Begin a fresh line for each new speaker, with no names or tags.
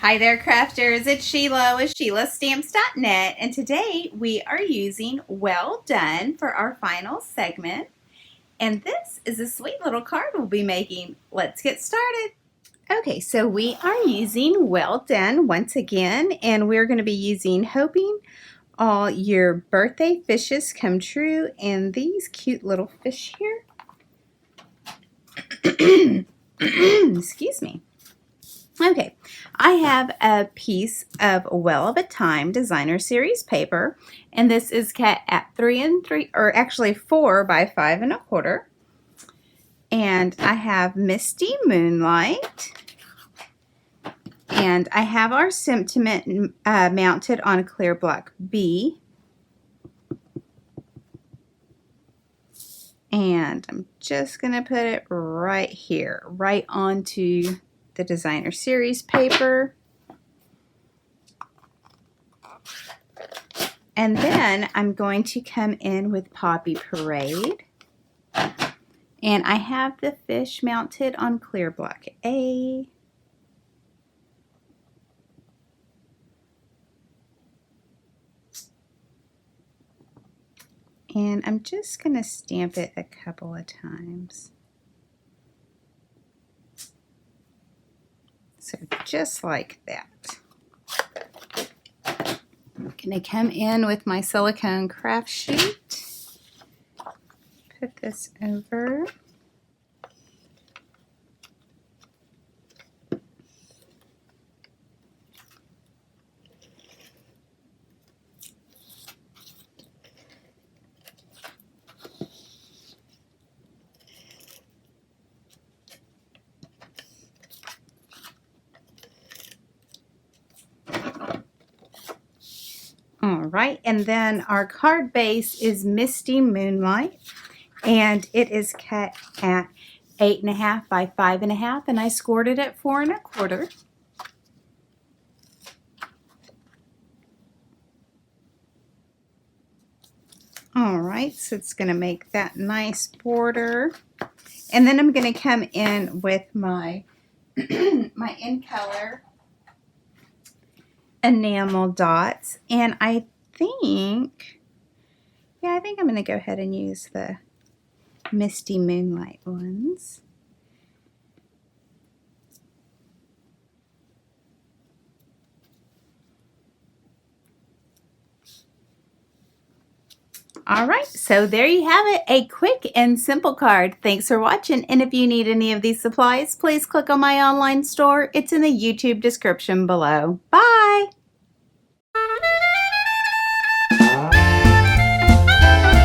Hi there, crafters. It's Sheila with SheilaStamps.net, and today we are using Well Done for our final segment. And this is a sweet little card we'll be making. Let's get started. Okay, so we are using Well Done once again, and we're going to be using Hoping All Your Birthday Fishes Come True and these cute little fish here. Excuse me. Okay, I have a piece of Well of a Time designer series paper, and this is cut at 3 3, or actually 4 by 5 1/4. And I have Misty Moonlight, and I have our sentiment mounted on a clear block B. And I'm just going to put it right here, right onto the designer series paper. And then I'm going to come in with Poppy Parade. And I have the fish mounted on clear block A. And I'm just going to stamp it a couple of times. So just like that. I'm going to come in with my silicone craft sheet. Put this over. All right, and then our card base is Misty Moonlight, and it is cut at 8 1/2 by 5 1/2, and I scored it at 4 1/4. All right, so it's going to make that nice border, and then I'm going to come in with my my in color enamel dots, and I think I'm going to go ahead and use the Misty Moonlight ones. All right, so there you have it, a quick and simple card. Thanks for watching, and if you need any of these supplies, please click on my online store. It's in the YouTube description below. Bye!